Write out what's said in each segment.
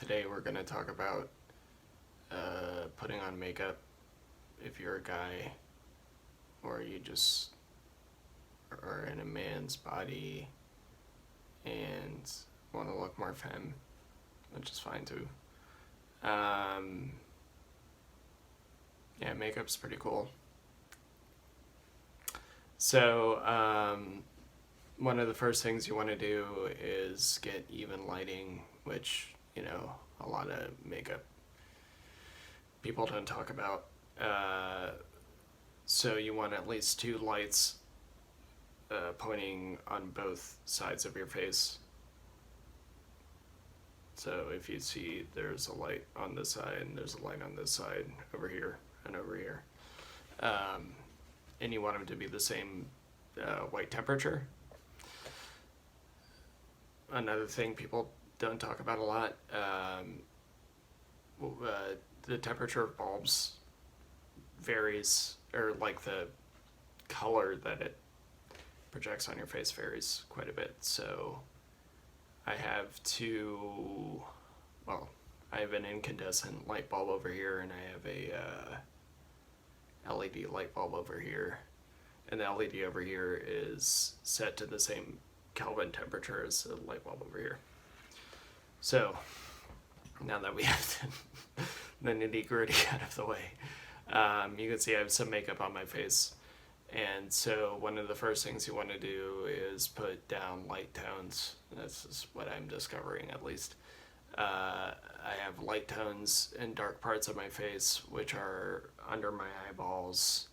Today we're going to talk about putting on makeup if you're a guy or you just are in a man's body and want to look more femme, which is fine too. Yeah, makeup's pretty cool. So, one of the first things you want to do is get even lighting, which, a lot of makeup people don't talk about. So you want at least two lights pointing on both sides of your face. So if you see there's a light on this side and there's a light on this side, over here and over here. And you want them to be the same white temperature. Another thing people don't talk about a lot, the temperature of bulbs varies, or like the color that it projects on your face varies quite a bit. So I have I have an incandescent light bulb over here, and I have a LED light bulb over here. And the LED over here is set to the same Kelvin temperature as the light bulb over here. So now that we have the nitty gritty out of the way, you can see I have some makeup on my face. And so one of the first things you want to do is put down light tones. This is what I'm discovering, at least. I have light tones in dark parts of my face, which are under my eyeballs,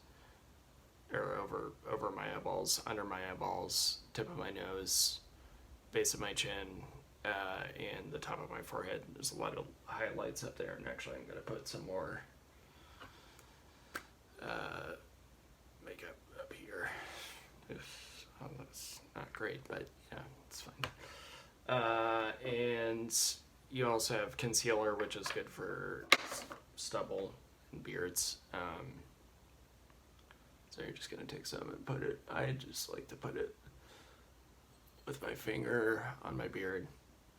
or over my eyeballs, under my eyeballs, tip of my nose, base of my chin, and the top of my forehead. There's a lot of highlights up there, and actually I'm going to put some more makeup up here. That's not great, but yeah, it's fine. And you also have concealer, which is good for stubble and beards. So you're just going to take some and put it, I just like to put it with my finger on my beard,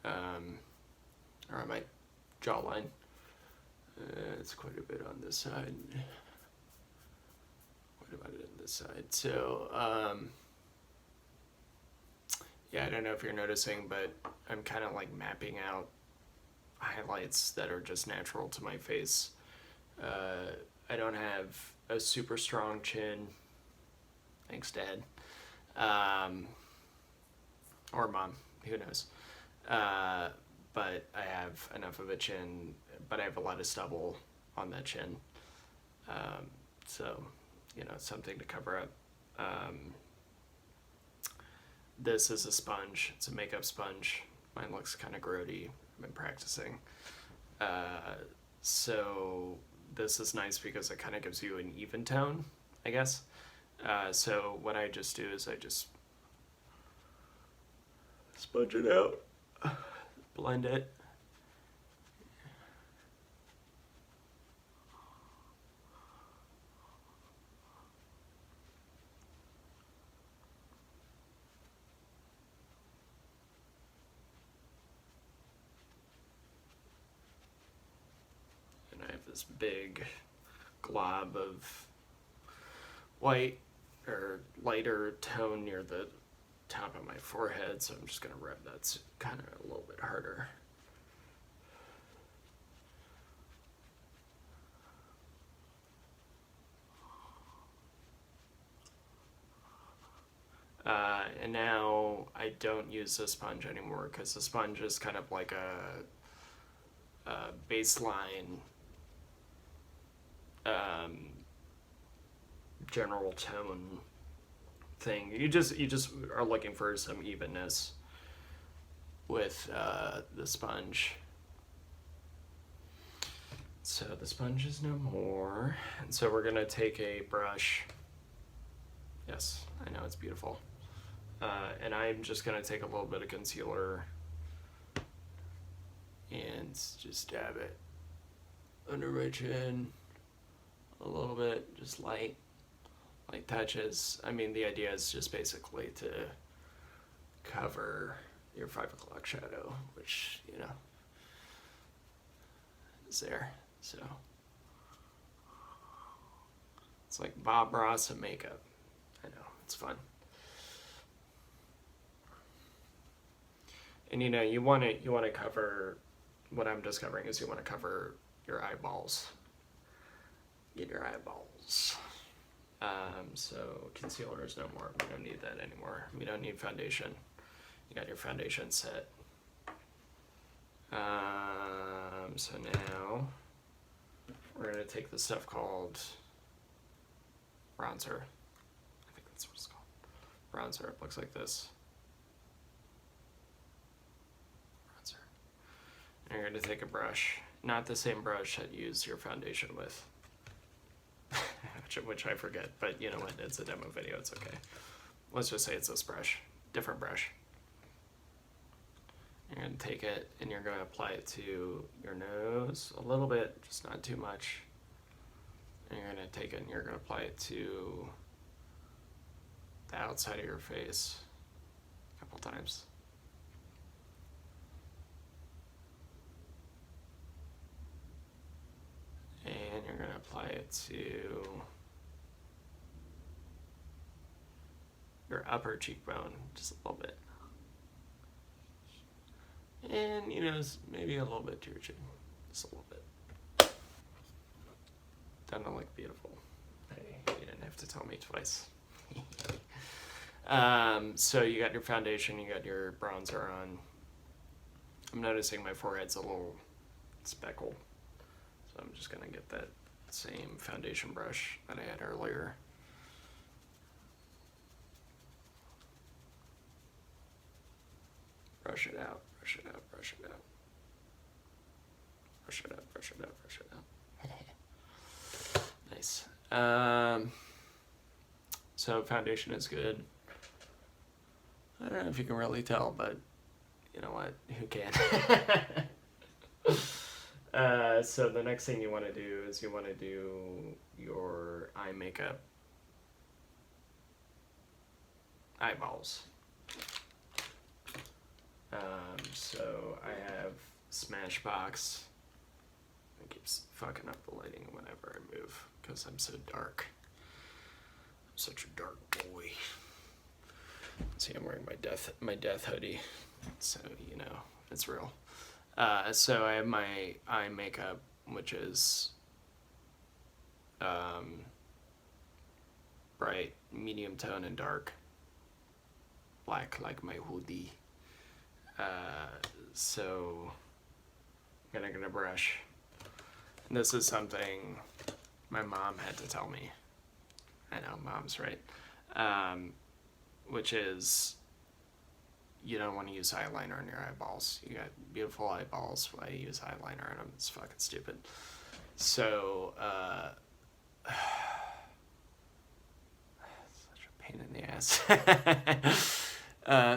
or on my jawline. It's quite a bit on this side, quite a bit on this side. So, yeah, I don't know if you're noticing, but I'm kind of like mapping out highlights that are just natural to my face. I don't have a super strong chin. Thanks, Dad. Or Mom, who knows. But I have enough of a chin, but I have a lot of stubble on that chin. So, something to cover up. This is a sponge. It's a makeup sponge. Mine looks kind of grody. I've been practicing. So this is nice because it kind of gives you an even tone, I guess. So what I just do is I just sponge it out, blend it. And I have this big glob of white or lighter tone near the top of my forehead, so I'm just going to rub that kind of a little bit harder. And now I don't use the sponge anymore because the sponge is kind of like a baseline general tone thing. You just are looking for some evenness with the sponge. So the sponge is no more, and so we're gonna take a brush. Yes, I know, it's beautiful. And I'm just gonna take a little bit of concealer and just dab it under my chin a little bit, just light touches. I mean, the idea is just basically to cover your 5 o'clock shadow, which, is there. So it's like Bob Ross and makeup. I know, it's fun. And you want to cover, what I'm discovering is you want to cover your eyeballs. Get your eyeballs. So concealer is no more. We don't need that anymore. We don't need foundation. You got your foundation set. So now we're going to take the stuff called bronzer. I think that's what it's called. Bronzer. It looks like this. Bronzer. And you're going to take a brush. Not the same brush that you use your foundation with. Which I forget, but you know what? It's a demo video. It's okay. Let's just say it's this brush. Different brush. You're going to take it and you're going to apply it to your nose a little bit, just not too much. And you're going to take it and you're going to apply it to the outside of your face a couple times. And you're going to apply it to your upper cheekbone, just a little bit. And, maybe a little bit to your chin. Just a little bit. Doesn't it look beautiful? Hey, you didn't have to tell me twice. So you got your foundation, you got your bronzer on. I'm noticing my forehead's a little speckled. So I'm just going to get that same foundation brush that I had earlier. Brush it out, brush it out, brush it out. Brush it out, brush it out, brush it out. Nice. So foundation is good. I don't know if you can really tell, but you know what? Who can? So the next thing you want to do is you want to do your eye makeup. Eyeballs. So I have Smashbox. It keeps fucking up the lighting whenever I move because I'm so dark. I'm such a dark boy. See, I'm wearing my death hoodie, so it's real. So I have my eye makeup, which is bright, medium tone, and dark. Black like my hoodie. So I'm gonna brush. And this is something my mom had to tell me. I know, mom's right. Which is, you don't want to use eyeliner on your eyeballs. You got beautiful eyeballs. Why you use eyeliner on them? It's fucking stupid. So, such a pain in the ass.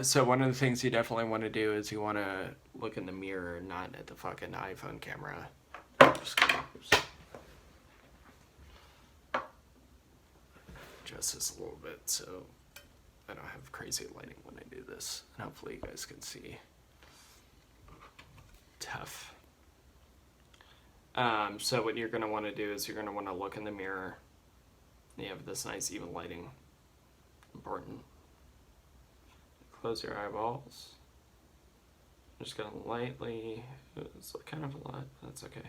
So one of the things you definitely want to do is you want to look in the mirror, not at the fucking iPhone camera. Just adjust this a little bit so I don't have crazy lighting when I do this. And hopefully you guys can see. Tough. So what you're going to want to do is you're going to want to look in the mirror. You have this nice even lighting. Important. Close your eyeballs. I'm just going to lightly, it's kind of a lot, but that's okay.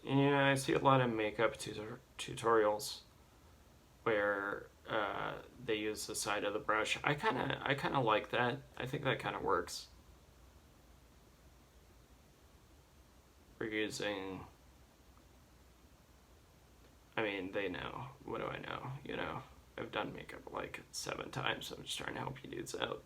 Yeah, I see a lot of makeup tutorials where they use the side of the brush. I kind of like that. I think that kind of works. We're using, I mean, they know. What do I know? I've done makeup like 7 times, so I'm just trying to help you dudes out.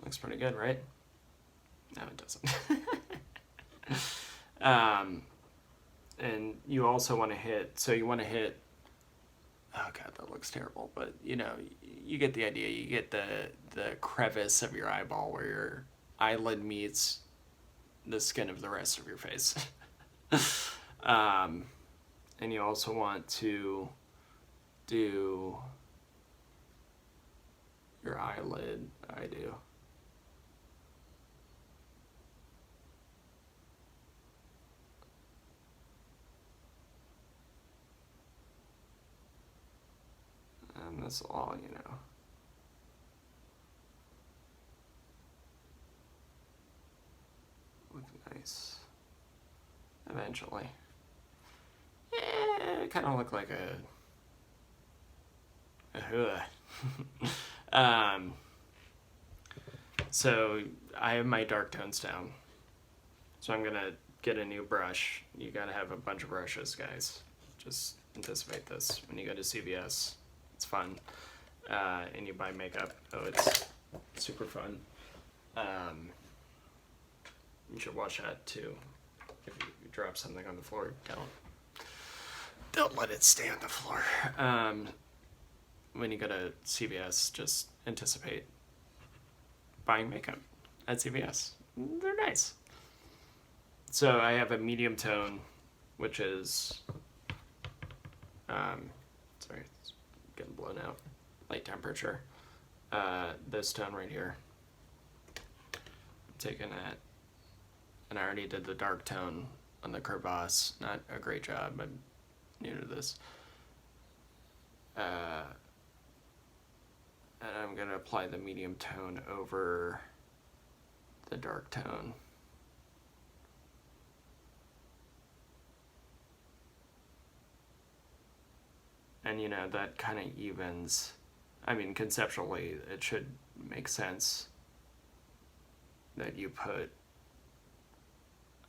Looks pretty good, right? No, it doesn't. And you also want to hit, oh god, that looks terrible, but you know, you get the idea. You get the crevice of your eyeball where your eyelid meets the skin of the rest of your face. um, and you also want to do your eyelid. I do. And that's all, you know. Look nice. Eventually. It kind of look like so I have my dark tones down. So I'm gonna get a new brush. You gotta have a bunch of brushes, guys. Just anticipate this. When you go to CVS, it's fun. And you buy makeup. Oh, it's super fun. You should watch that too. If you drop something on the floor, don't let it stay on the floor. When you go to CVS, just anticipate buying makeup at CVS. They're nice. So I have a medium tone, which is, sorry, it's getting blown out, light temperature. This tone right here. I'm taking that, and I already did the dark tone on the Crevasse. Not a great job, I'm new to this. And I'm going to apply the medium tone over the dark tone. And you know, that kind of evens. I mean, conceptually, it should make sense that you put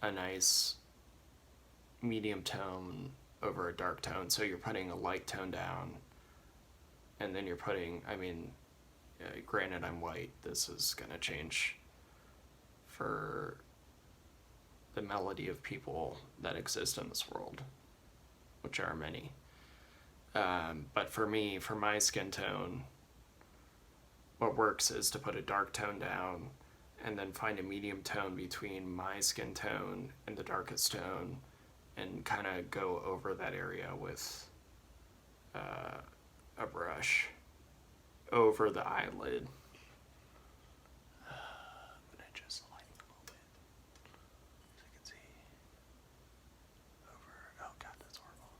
a nice medium tone over a dark tone. So you're putting a light tone down, and then you're putting, I mean, granted I'm white, this is going to change for the melody of people that exist in this world, which are many. But for me, for my skin tone, what works is to put a dark tone down and then find a medium tone between my skin tone and the darkest tone and kind of go over that area with a brush over the eyelid. But I just lighten a little bit so you can see over. Oh god, that's horrible.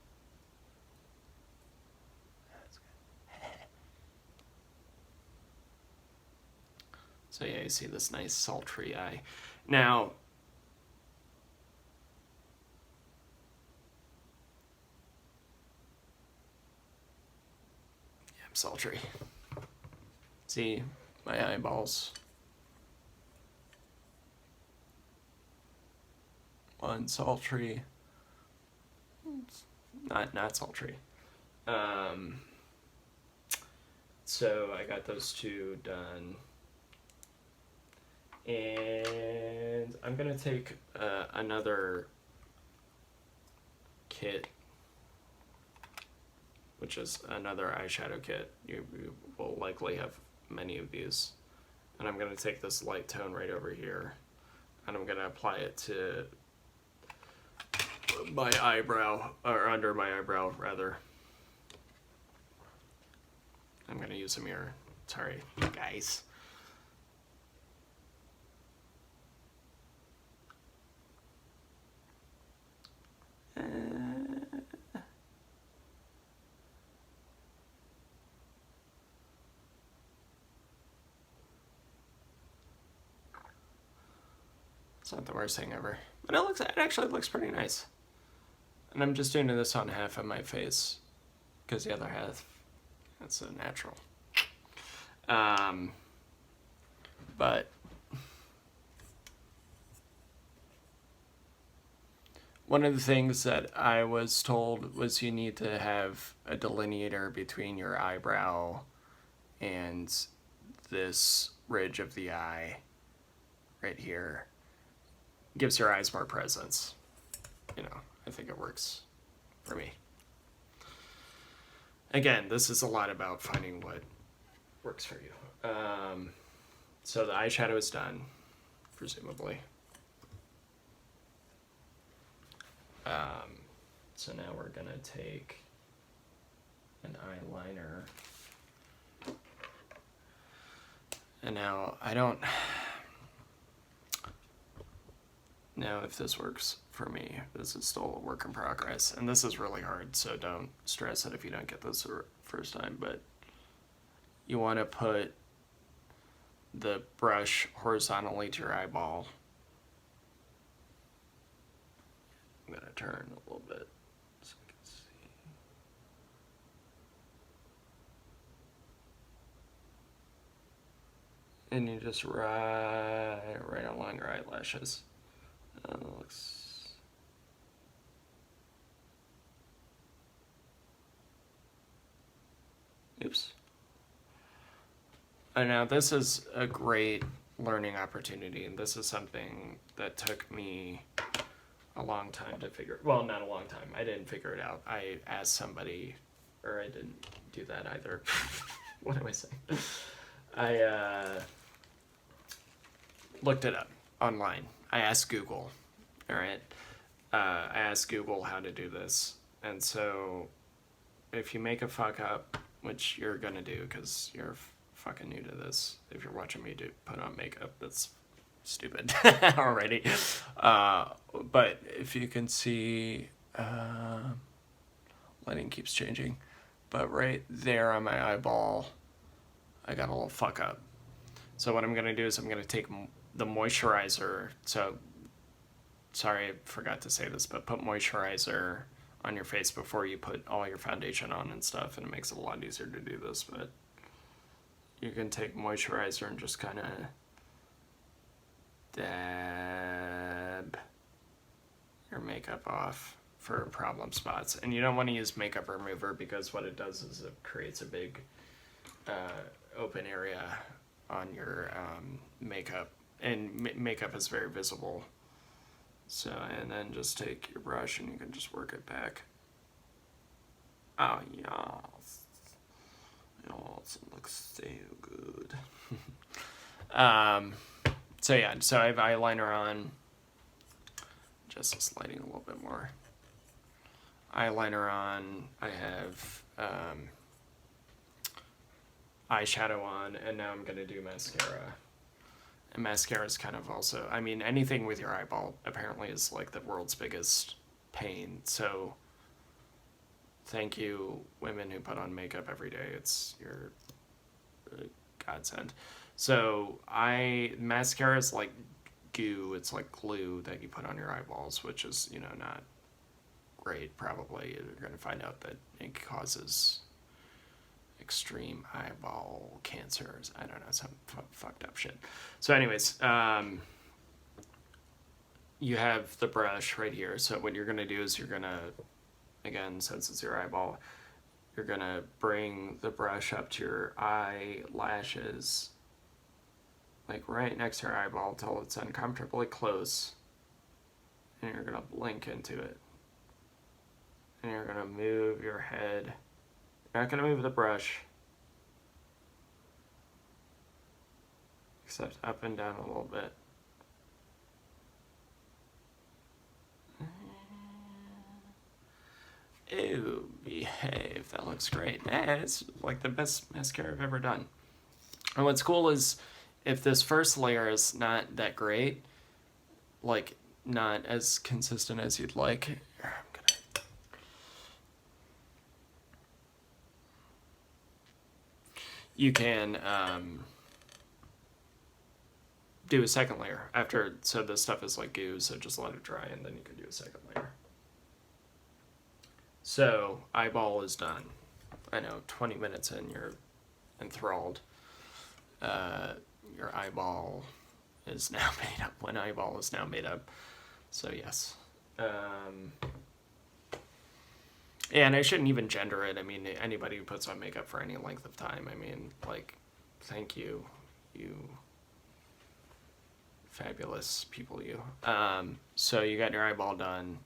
That's good. So yeah, you see this nice sultry eye. Now, yeah, I'm sultry. See my eyeballs. One sultry. Not sultry. So I got those two done. And I'm gonna take another kit, which is another eyeshadow kit. You will likely have many of these. And I'm going to take this light tone right over here, and I'm going to apply it to my eyebrow, or under my eyebrow, rather. I'm going to use a mirror. Sorry, guys. It's not the worst thing ever. But it actually looks pretty nice. And I'm just doing this on half of my face, because the other half, that's a natural. But one of the things that I was told was you need to have a delineator between your eyebrow and this ridge of the eye right here. Gives your eyes more presence. You know, I think it works for me. again, this is a lot about finding what works for you. So the eyeshadow is done, presumably. So now we're gonna take an eyeliner. And now I don't know if this works for me. This is still a work in progress. And this is really hard, so don't stress it if you don't get this the first time. But you want to put the brush horizontally to your eyeball. I'm going to turn a little bit so you can see. And you just right along your eyelashes. Looks... Oops. And now this is a great learning opportunity, and this is something that took me a long time to figure. Well, not a long time. I didn't figure it out. I asked somebody, or I didn't do that either. What am I saying? I looked it up online. I asked Google. All right. I asked Google how to do this, and so if you make a fuck up, which you're gonna do because you're fucking new to this. If you're watching me put on makeup, that's stupid already. But if you can see, lighting keeps changing, but right there on my eyeball, I got a little fuck up. So what I'm gonna do is I'm gonna take the moisturizer. So, sorry, I forgot to say this, but put moisturizer on your face before you put all your foundation on and stuff, and it makes it a lot easier to do this. But you can take moisturizer and just kind of dab your makeup off for problem spots. And you don't want to use makeup remover because what it does is it creates a big open area on your makeup, and makeup is very visible. So, and then just take your brush and you can just work it back. Oh, yes. Yes, it looks so good. So yeah, so I have eyeliner on. Just this lighting a little bit more. Eyeliner on. I have eyeshadow on, and now I'm gonna do mascara. And mascara is kind of also, I mean, anything with your eyeball apparently is like the world's biggest pain. So thank you, women who put on makeup every day. It's your godsend. So mascara is like goo. It's like glue that you put on your eyeballs, which is, not great. Probably you're going to find out that it causes extreme eyeball cancers. I don't know, some fucked up shit. So anyways, you have the brush right here. So what you're going to do is you're going to, again, since it's your eyeball, you're going to bring the brush up to your eyelashes, like right next to your eyeball until it's uncomfortably close. And you're going to blink into it. And you're going to move your head. You're not going to move the brush, except up and down a little bit. Ew, behave. That looks great. It's like the best mascara I've ever done. And what's cool is if this first layer is not that great, like not as consistent as you'd like, you can do a second layer after. So this stuff is like goo, so just let it dry and then you can do a second layer. So eyeball is done. I know, 20 minutes in, you're enthralled. Your eyeball is now made up. One eyeball is now made up. So yes. And I shouldn't even gender it. I mean, anybody who puts on makeup for any length of time, I mean, like, thank you, you fabulous people, you. So you got your eyeball done.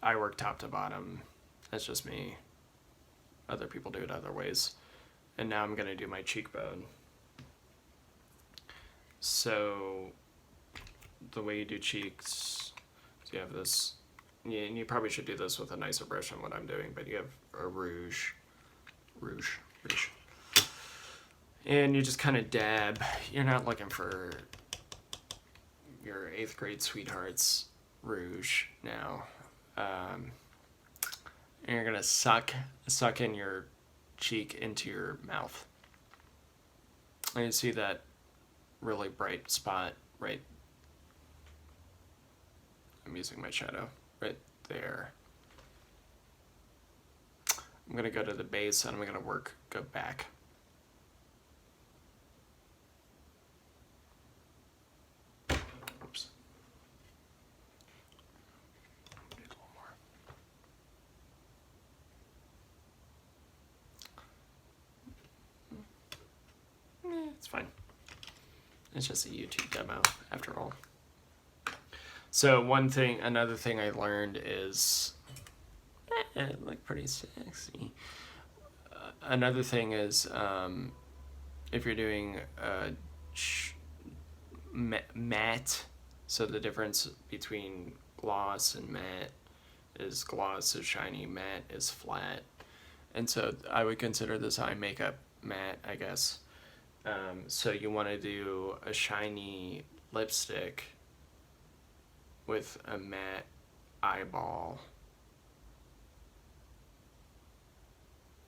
I work top to bottom. That's just me. Other people do it other ways. And now I'm going to do my cheekbone. So the way you do cheeks, so you have this, and you probably should do this with a nicer brush than what I'm doing, but you have a rouge. And you just kind of dab. You're not looking for your 8th grade sweetheart's rouge now. And you're going to suck in your cheek into your mouth. And you see that really bright spot right, I'm using my shadow, right there. I'm going to go to the base and I'm going to go back. Oops. Need a little more. It's fine. It's just a YouTube demo after all. So another thing I learned is, like pretty sexy. Another thing is, if you're doing matte, so the difference between gloss and matte is gloss is shiny, matte is flat. And so I would consider this eye makeup matte, I guess. So you want to do a shiny lipstick with a matte eyeball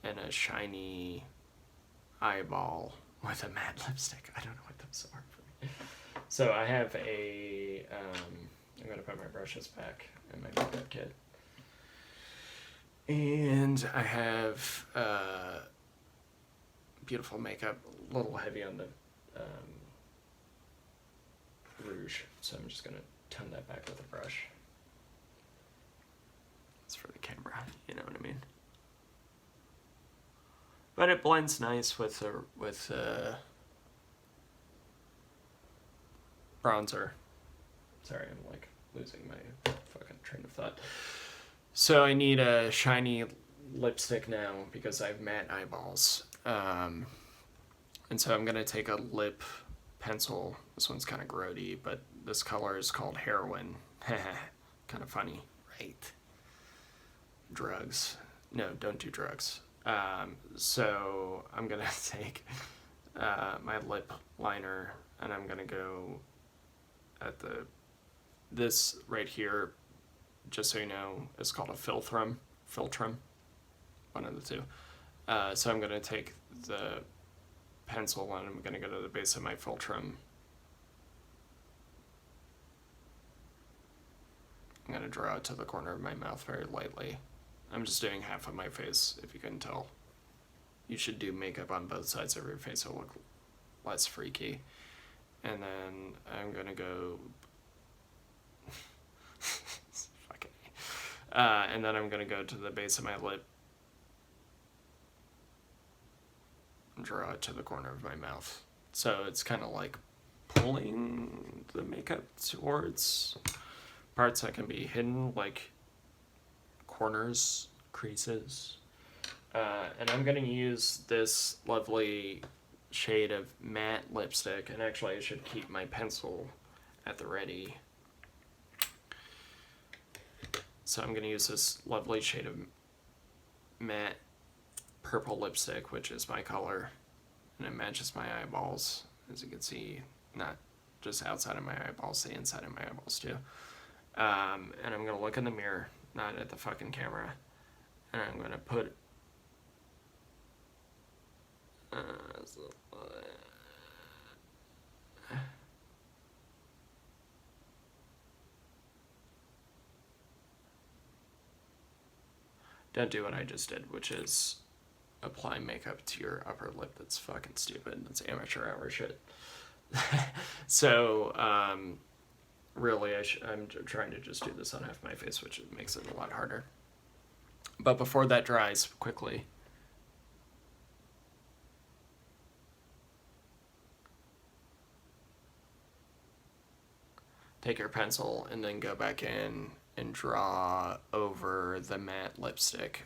and a shiny eyeball with a matte lipstick. I don't know what those are for me. So I have I'm going to put my brushes back in my makeup kit. And I have beautiful makeup, a little heavy on the rouge, so I'm just going to tone that back with a brush. It's for the camera, you know what I mean? But it blends nice with bronzer. Sorry, I'm like losing my fucking train of thought. So I need a shiny lipstick now because I have matte eyeballs. And so I'm going to take a lip pencil. This one's kind of grody, but this color is called Heroin. Kind of funny, right? Drugs. No, don't do drugs. So I'm going to take my lip liner and I'm going to go at this right here, just so you know, it's called a Philtrum, one of the two. So I'm going to take the pencil and I'm going to go to the base of my Philtrum. I'm going to draw it to the corner of my mouth very lightly. I'm just doing half of my face, if you can tell. You should do makeup on both sides of your face, it'll look less freaky. And then I'm going to go... Fucking and then I'm going to go to the base of my lip, draw it to the corner of my mouth. So it's kind of like pulling the makeup towards parts that can be hidden, like corners, creases. And I'm going to use this lovely shade of matte lipstick, and actually I should keep my pencil at the ready. So I'm going to use this lovely shade of matte purple lipstick, which is my color, and it matches my eyeballs, as you can see, not just outside of my eyeballs, the inside of my eyeballs too. And I'm going to look in the mirror, not at the fucking camera, and I'm going to put don't do what I just did, which is apply makeup to your upper lip. That's fucking stupid. That's amateur hour shit. So, really, I'm trying to just do this on half my face, which makes it a lot harder. But before that dries quickly, take your pencil and then go back in and draw over the matte lipstick.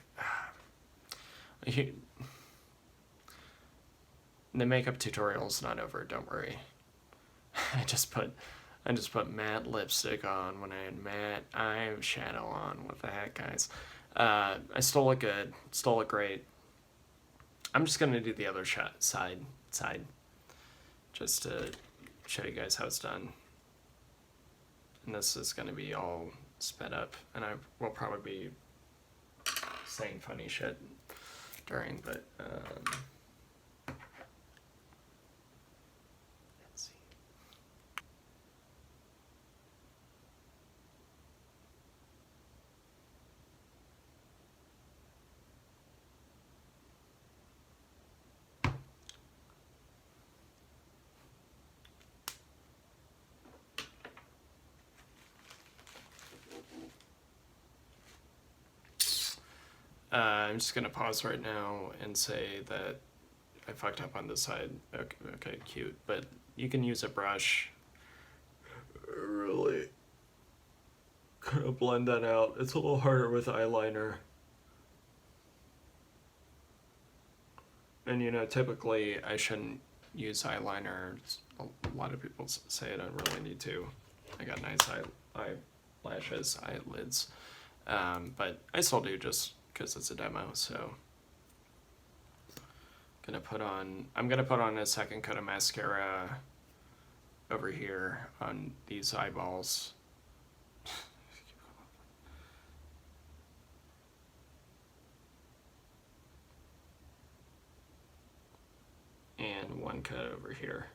The makeup tutorial's not over, don't worry. I just put matte lipstick on when I had matte eyeshadow on. What the heck, guys? I still look good. Still look great. I'm just gonna do the other side, just to show you guys how it's done. And this is gonna be all sped up, and I will probably be saying funny shit during, but let's see. I'm just gonna pause right now and say that I fucked up on this side. Okay, cute. But you can use a brush. Really kind of blend that out. It's a little harder with eyeliner. And you know, typically I shouldn't use eyeliner. A lot of people say I don't really need to. I got nice eyelashes, eyelids. But I still do just because it's a demo, so I'm gonna put on a second coat of mascara over here on these eyeballs. And one coat over here.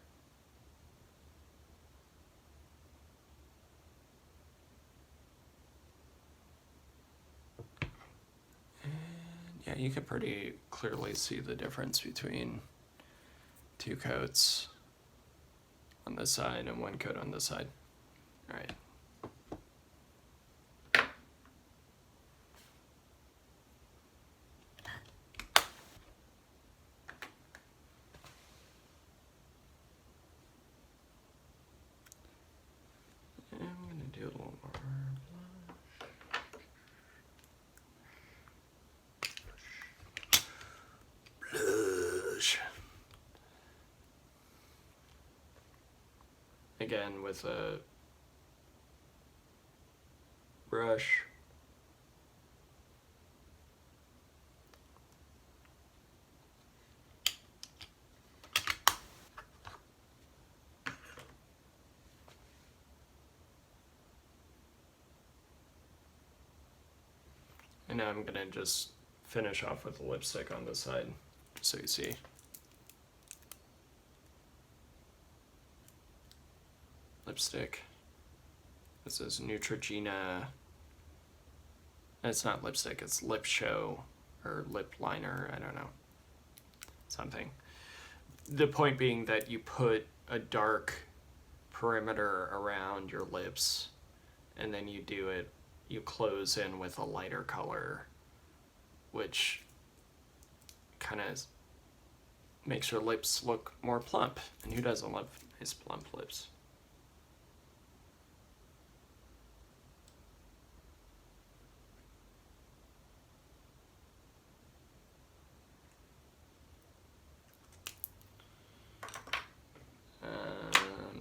Yeah, you can pretty clearly see the difference between two coats on this side and one coat on this side. All right. And I'm gonna do a little more blush. Again, with a brush. And now I'm gonna just finish off with the lipstick on this side, just so you see. Lipstick. This is Neutrogena. It's not lipstick, it's lip show or lip liner, I don't know. Something. The point being that you put a dark perimeter around your lips and then you close in with a lighter color, which kind of makes your lips look more plump. And who doesn't love nice plump lips?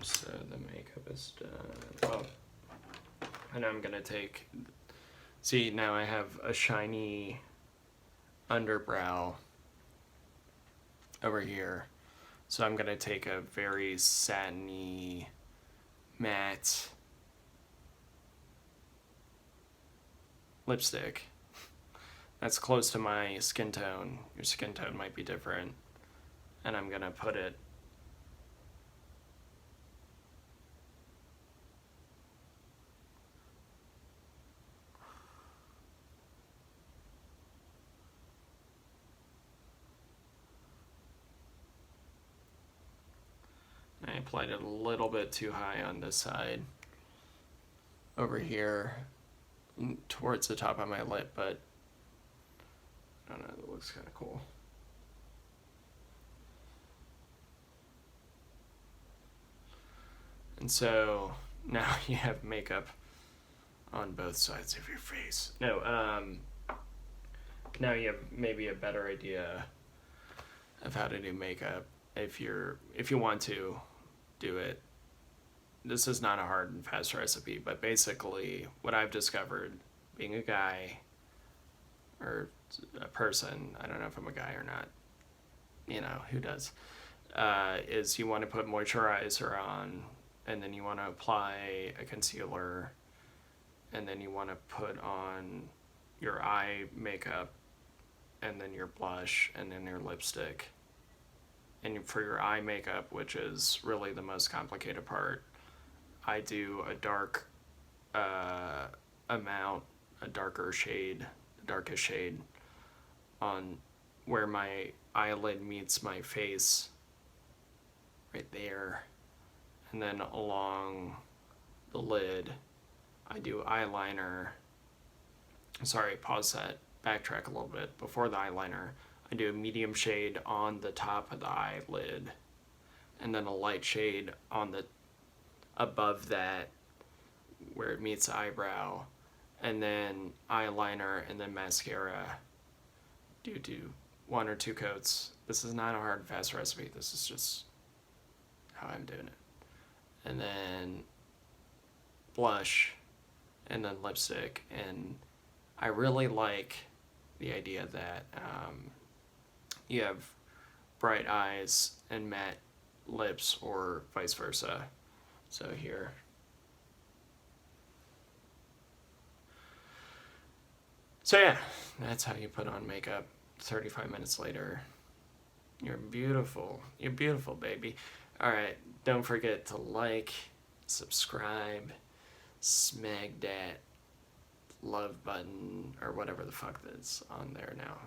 So the makeup is done. Oh, and I'm gonna see, now I have a shiny underbrow over here. So I'm gonna take a very satiny, matte lipstick that's close to my skin tone. Your skin tone might be different. And I'm gonna put it I applied it a little bit too high on this side over here towards the top of my lip, but I don't know, it looks kind of cool. And so now you have makeup on both sides of your face. No, Now you have maybe a better idea of how to do makeup if you want to do it. This is not a hard and fast recipe, but basically what I've discovered being a guy or a person, I don't know if I'm a guy or not, who does, is you want to put moisturizer on, and then you want to apply a concealer, and then you want to put on your eye makeup, and then your blush, and then your lipstick. And for your eye makeup, which is really the most complicated part, I do a dark amount, a darker shade, the darkest shade on where my eyelid meets my face, right there. And then along the lid, I do eyeliner. Sorry, pause that, backtrack a little bit. Before the eyeliner, I do a medium shade on the top of the eyelid, and then a light shade on the above that where it meets the eyebrow, and then eyeliner, and then mascara. Do 1 or 2 coats. This is not a hard and fast recipe. This is just how I'm doing it. And then blush, and then lipstick. And I really like the idea that you have bright eyes and matte lips, or vice versa. So here. So yeah, that's how you put on makeup. 35 minutes later, you're beautiful. You're beautiful, baby. All right, don't forget to like, subscribe, smack that love button, or whatever the fuck that's on there now.